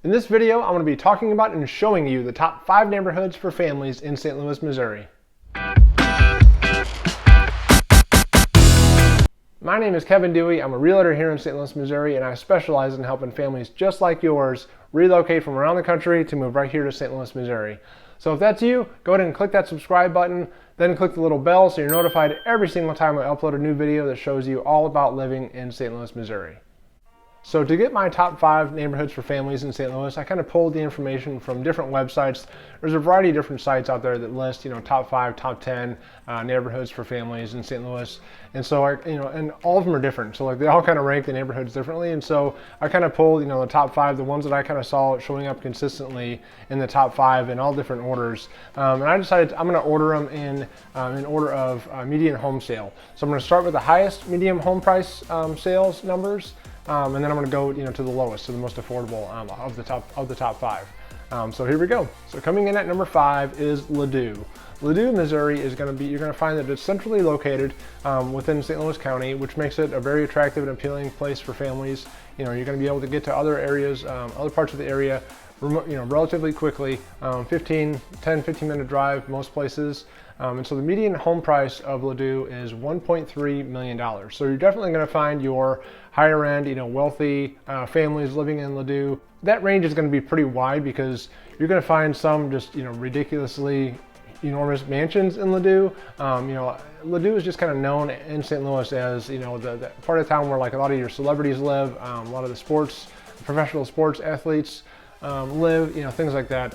In this video, I'm going to be talking about and showing you the top 5 neighborhoods for families in St. Louis, Missouri. My name is Kevin Duy. I'm a realtor here in St. Louis, Missouri, and I specialize in helping families just like yours relocate from around the country to move right here to St. Louis, Missouri. So if that's you, go ahead and click that subscribe button, then click the little bell so you're notified every single time I upload a new video that shows you all about living in St. Louis, Missouri. So to get my top 5 neighborhoods for families in St. Louis, I kind of pulled the information from different websites. There's a variety of different sites out there that list, top 5, top 10 neighborhoods for families in St. Louis. And so and all of them are different. So like they all kind of rank the neighborhoods differently. And so I kind of pulled, the top 5, the ones that I kind of saw showing up consistently in the top 5 in all different orders. And I decided I'm going to order them in order of median home sale. So I'm going to start with the highest median home price sales numbers. And then I'm going to go, to the lowest, to the most affordable of the top 5. So here we go. So coming in at number 5 is Ladue. Ladue, Missouri is going to be. You're going to find that it's centrally located within St. Louis County, which makes it a very attractive and appealing place for families. You're going to be able to get to other areas, other parts of the area, relatively quickly. 10-15 minute drive most places. And so the median home price of Ladue is $1.3 million. So you're definitely going to find your higher end, wealthy families living in Ladue. That range is going to be pretty wide because you're going to find some just, ridiculously enormous mansions in Ladue. Ladue is just kind of known in St. Louis as, the part of town where like a lot of your celebrities live, a lot of the professional sports athletes live, things like that.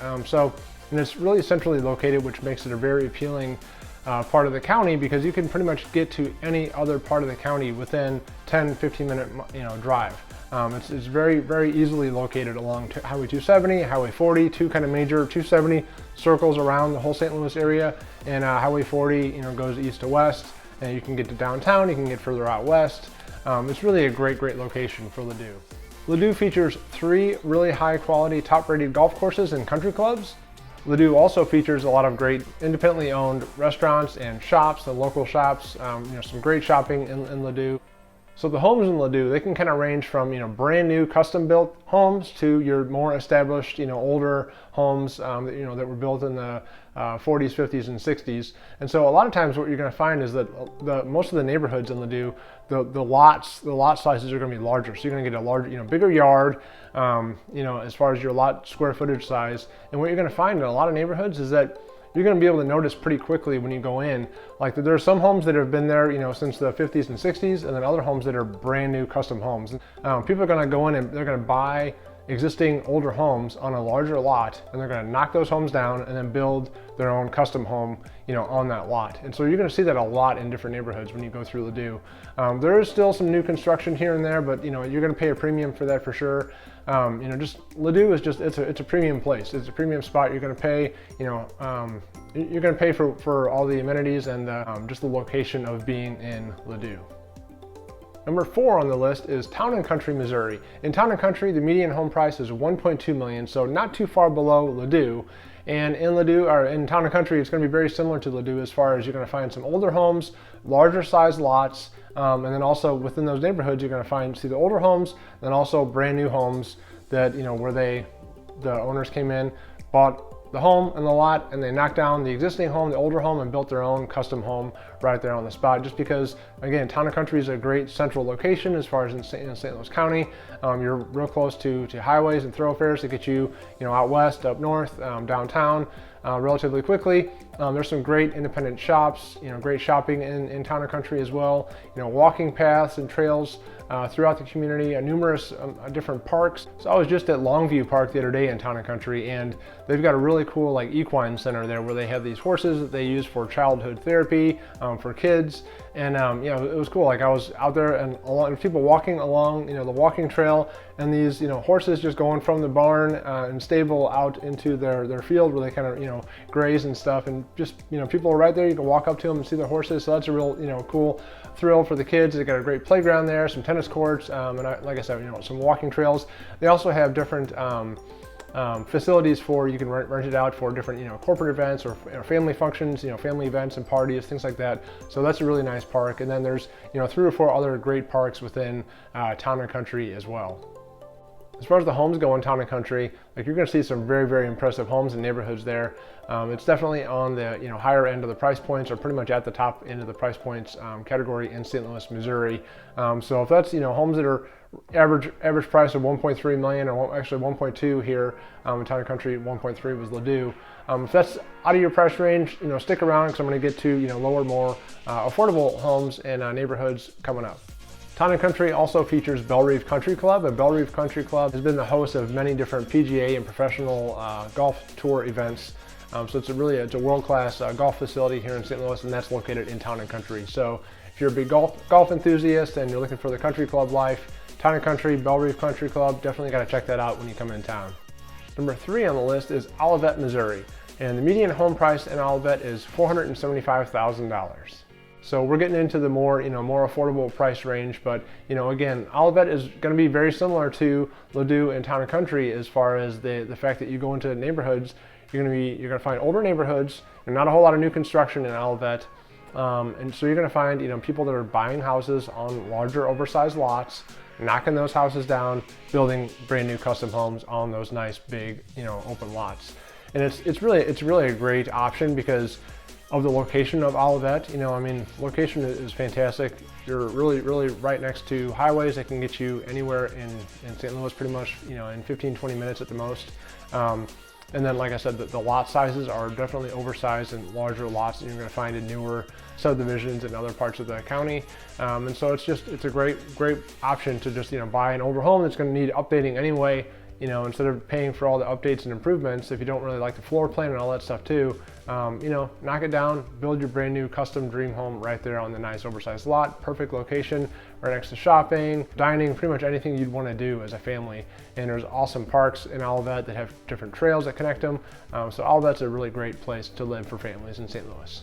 And it's really centrally located, which makes it a very appealing part of the county because you can pretty much get to any other part of the county within 10-15 minute drive. It's very, very easily located along Highway 270, Highway 40, two kind of major 270 circles around the whole St. Louis area, and Highway 40 goes east to west, and you can get to downtown, you can get further out west. It's really a great location for Ladue. Ladue features 3 really high quality, top rated golf courses and country clubs. Ladue also features a lot of great independently owned restaurants and shops, the local shops, some great shopping in Ladue. So the homes in Ladue, they can kind of range from, brand new custom built homes to your more established, older homes that were built in the 40s, 50s, and 60s. And so a lot of times what you're going to find is that most of the neighborhoods in Ladue, the lot sizes are going to be larger. So you're going to get a larger, bigger yard, as far as your lot square footage size. And what you're going to find in a lot of neighborhoods is that you're going to be able to notice pretty quickly when you go in, like there are some homes that have been there, since the 50s and 60s, and then other homes that are brand new custom homes. People are going to go in and they're going to buy existing older homes on a larger lot, and they're going to knock those homes down and then build their own custom home, on that lot. And so you're going to see that a lot in different neighborhoods when you go through Ladue. There is still some new construction here and there, but you're going to pay a premium for that for sure. Just Ladue is it's a premium place. It's a premium spot. You're going to pay, you're going to pay for all the amenities and just the location of being in Ladue. Number 4 on the list is Town and Country, Missouri. In Town and Country, the median home price is $1.2 million, so not too far below Ladue. And in Ladue, or in Town and Country, it's going to be very similar to Ladue as far as you're going to find some older homes, larger size lots, and then also within those neighborhoods, you're going to see the older homes, then also brand new homes that, where the owners came in, bought the home and the lot, and they knocked down the existing home, the older home, and built their own custom home right there on the spot. Just because, again, Town and Country is a great central location as far as in St. Louis County. You're real close to highways and thoroughfares that get you, out west, up north, downtown, relatively quickly. There's some great independent shops, great shopping in Town and Country as well. Walking paths and trails throughout the community, numerous different parks. So I was just at Longview Park the other day in Town and Country, and they've got a really cool like equine center there where they have these horses that they use for childhood therapy for kids. And it was cool. Like I was out there and people walking along, the walking trail, and these, horses just going from the barn and stable out into their field where they kind of, graze and stuff. And just, people are right there. You can walk up to them and see the horses. So that's a real, cool thrill for the kids. They got a great playground there, some tennis courts, and like I said, some walking trails. They also have different facilities for, you can rent it out for different, corporate events or family functions, family events and parties, things like that. So that's a really nice park. And then there's, 3 or 4 other great parks within Town and Country as well. As far as the homes go in Town and Country, like you're going to see some very, very impressive homes and neighborhoods there. It's definitely on the higher end of the price points, or pretty much at the top end of the price points category in St. Louis, Missouri. So if that's homes that are average price of 1.3 million, or actually 1.2 here in Town and Country, 1.3 was Ladue. If that's out of your price range, stick around, because I'm going to get to lower, more affordable homes and neighborhoods coming up. Town and Country also features Bellerive Country Club, and Bellerive Country Club has been the host of many different PGA and professional golf tour events. So it's a world-class golf facility here in St. Louis, and that's located in Town and Country. So if you're a big golf enthusiast and you're looking for the country club life, Town and Country, Bellerive Country Club, definitely got to check that out when you come in town. Number 3 on the list is Olivet, Missouri, and the median home price in Olivet is $475,000. So we're getting into the more affordable price range, but again, Olivet is going to be very similar to Ladue and Town and Country as far as the fact that you go into neighborhoods, you're going to find older neighborhoods and not a whole lot of new construction in Olivet, and so you're going to find people that are buying houses on larger, oversized lots, knocking those houses down, building brand new custom homes on those nice big open lots, and it's really a great option because of the location of Olivet. Location is fantastic. You're really right next to highways that can get you anywhere in St. Louis pretty much, in 15-20 minutes at the most. And then, like I said, the lot sizes are definitely oversized and larger lots that you're going to find in newer subdivisions in other parts of the county. And so it's a great option to just buy an older home that's going to need updating anyway. Instead of paying for all the updates and improvements, if you don't really like the floor plan and all that stuff too, knock it down, build your brand new custom dream home right there on the nice oversized lot, perfect location, right next to shopping, dining, pretty much anything you'd want to do as a family. And there's awesome parks in Olivet that have different trails that connect them. So Olivet's a really great place to live for families in St. Louis.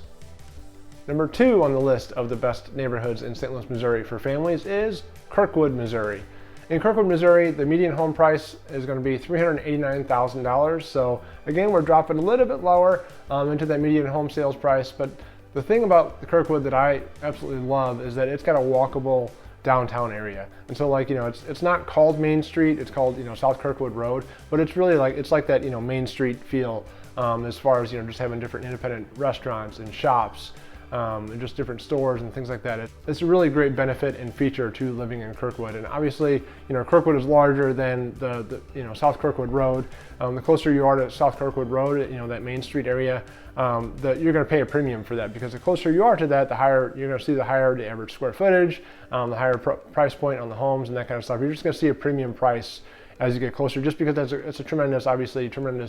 Number 2 on the list of the best neighborhoods in St. Louis, Missouri for families is Kirkwood, Missouri. In Kirkwood, Missouri, the median home price is going to be $389,000. So again, we're dropping a little bit lower into that median home sales price. But the thing about the Kirkwood that I absolutely love is that it's got a walkable downtown area. And so it's not called Main Street, it's called South Kirkwood Road, but it's really like that Main Street feel as far as just having different independent restaurants and shops. And just different stores and things like that. It's a really great benefit and feature to living in Kirkwood. And obviously, Kirkwood is larger than the South Kirkwood Road. The closer you are to South Kirkwood Road, that Main Street area, you're going to pay a premium for that, because the closer you are to that, the higher you're going to see the average square footage, the higher price point on the homes and that kind of stuff. You're just going to see a premium price as you get closer, just because it's a tremendous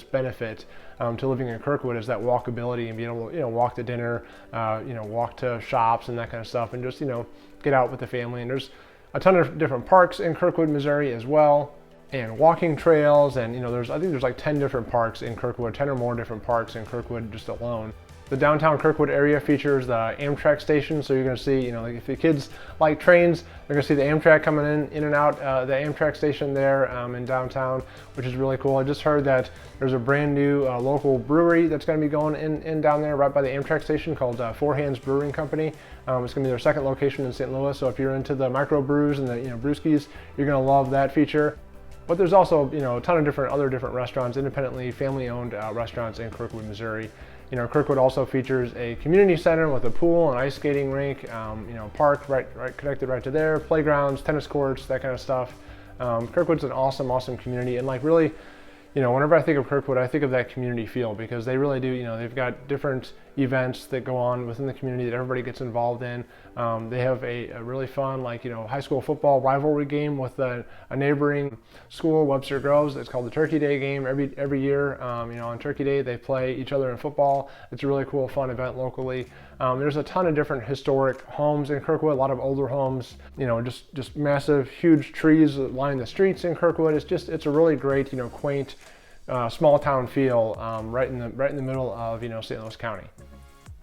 benefit to living in Kirkwood, is that walkability and being able to walk to dinner, walk to shops and that kind of stuff, and just get out with the family. And there's a ton of different parks in Kirkwood, Missouri as well, and walking trails, and I think there's like 10 different parks in Kirkwood, 10 or more different parks in Kirkwood just alone. The downtown Kirkwood area features the Amtrak station, so you're going to see, if the kids like trains, they're going to see the Amtrak coming in and out the Amtrak station there in downtown, which is really cool. I just heard that there's a brand new local brewery that's going to be going in down there right by the Amtrak station called Four Hands Brewing Company. It's going to be their second location in St. Louis, so if you're into the micro brews and the brewskis, you're going to love that feature. But there's also a ton of other different restaurants, independently family-owned restaurants in Kirkwood, Missouri. Kirkwood also features a community center with a pool, an ice skating rink, park right connected right to there, playgrounds, tennis courts, that kind of stuff. Kirkwood's an awesome community, and really, whenever I think of Kirkwood, I think of that community feel, because they really do, they've got different events that go on within the community that everybody gets involved in. They have a really fun, high school football rivalry game with a neighboring school, Webster Groves. It's called the Turkey Day game. Every year, on Turkey Day, they play each other in football. It's a really cool, fun event locally. There's a ton of different historic homes in Kirkwood, a lot of older homes, just massive, huge trees that line the streets in Kirkwood. It's a really great, quaint, small town feel right in the middle of St. Louis County.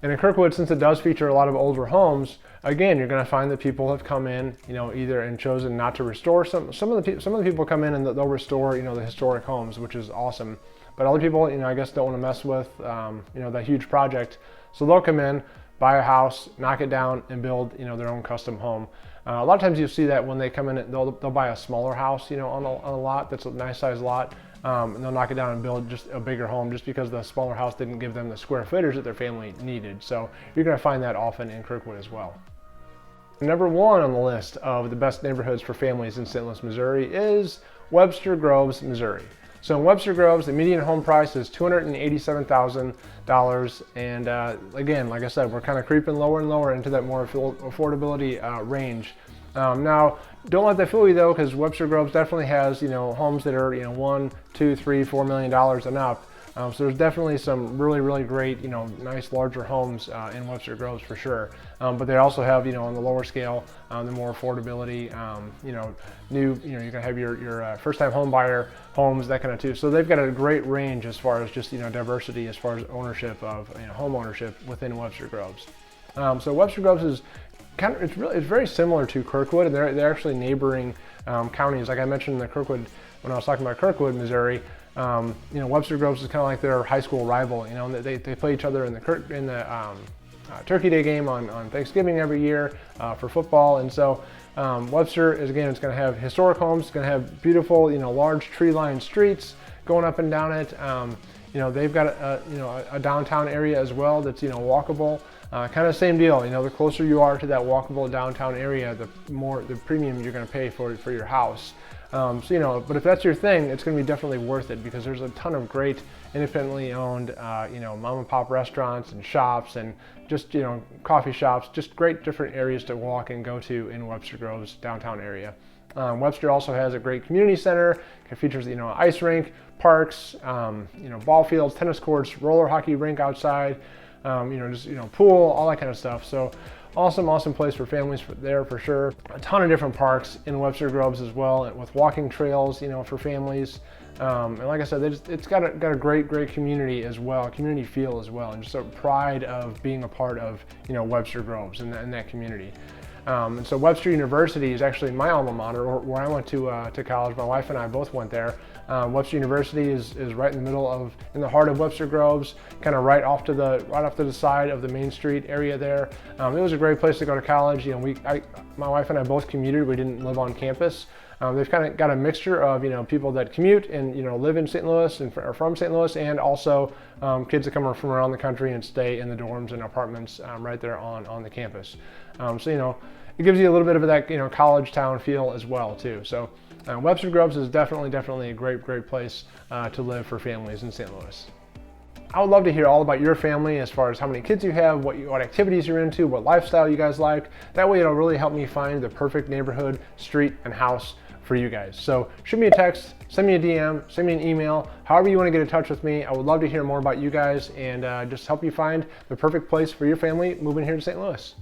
And in Kirkwood, since it does feature a lot of older homes, again, you're going to find that people have come in, either and chosen not to restore some of the people come in and they'll restore, the historic homes, which is awesome. But other people, I guess don't want to mess with, that huge project, so they'll come in, buy a house, knock it down, and build, their own custom home. A lot of times you'll see that when they come in, they'll buy a smaller house, on a lot that's a nice size lot, and they'll knock it down and build just a bigger home just because the smaller house didn't give them the square footage that their family needed. So you're going to find that often in Kirkwood as well. Number 1 on the list of the best neighborhoods for families in St. Louis, Missouri is Webster Groves, Missouri. So in Webster Groves, the median home price is $287,000. And again, like I said, we're kind of creeping lower and lower into that more affordability range. Now, don't let that fool you though, because Webster Groves definitely has, homes that are, $1, $2, $3, $4 million and up. So there's definitely some really, really great, nice larger homes in Webster Groves for sure. But they also have, on the lower scale, the more affordability, you can have your first-time home buyer homes, that kind of too. So they've got a great range as far as just, diversity as far as ownership of, home ownership within Webster Groves. So Webster Groves is it's very similar to Kirkwood, and they're actually neighboring counties. Like I mentioned in the Kirkwood, when I was talking about Kirkwood, Missouri, Webster Groves is kind of like their high school rival. They play each other in the Turkey Day game on Thanksgiving every year for football. And so Webster is, again, it's going to have historic homes. It's going to have beautiful, large tree-lined streets going up and down it. They've got a downtown area as well that's walkable. Kind of same deal. The closer you are to that walkable downtown area, the more the premium you're going to pay for your house. But if that's your thing, it's going to be definitely worth it, because there's a ton of great independently owned, mom and pop restaurants and shops and just, coffee shops, just great different areas to walk and go to in Webster Groves downtown area. Webster also has a great community center. It features, ice rink, parks, ball fields, tennis courts, roller hockey rink outside, pool, all that kind of stuff. So awesome place for families there for sure. A ton of different parks in Webster Groves as well, with walking trails, for families. And like I said, it's got a great community as well, community feel as well, and just a pride of being a part of, Webster Groves and that community. And so Webster University is actually my alma mater, or where I went to college. My wife and I both went there. Webster University is right in the heart of Webster Groves, kind of right off to the side of the Main Street area there. It was a great place to go to college. My wife and I both commuted. We didn't live on campus. They've kind of got a mixture of people that commute and live in St. Louis and are from St. Louis, and also kids that come from around the country and stay in the dorms and apartments right there on the campus. It gives you a little bit of that college town feel as well too. So Webster Groves is definitely a great place to live for families in St. Louis. I would love to hear all about your family, as far as how many kids you have, what activities you're into, what lifestyle you guys like. That way it'll really help me find the perfect neighborhood, street, and house for you guys. So shoot me a text, send me a DM, send me an email, however you want to get in touch with me. I would love to hear more about you guys and just help you find the perfect place for your family moving here to St. Louis.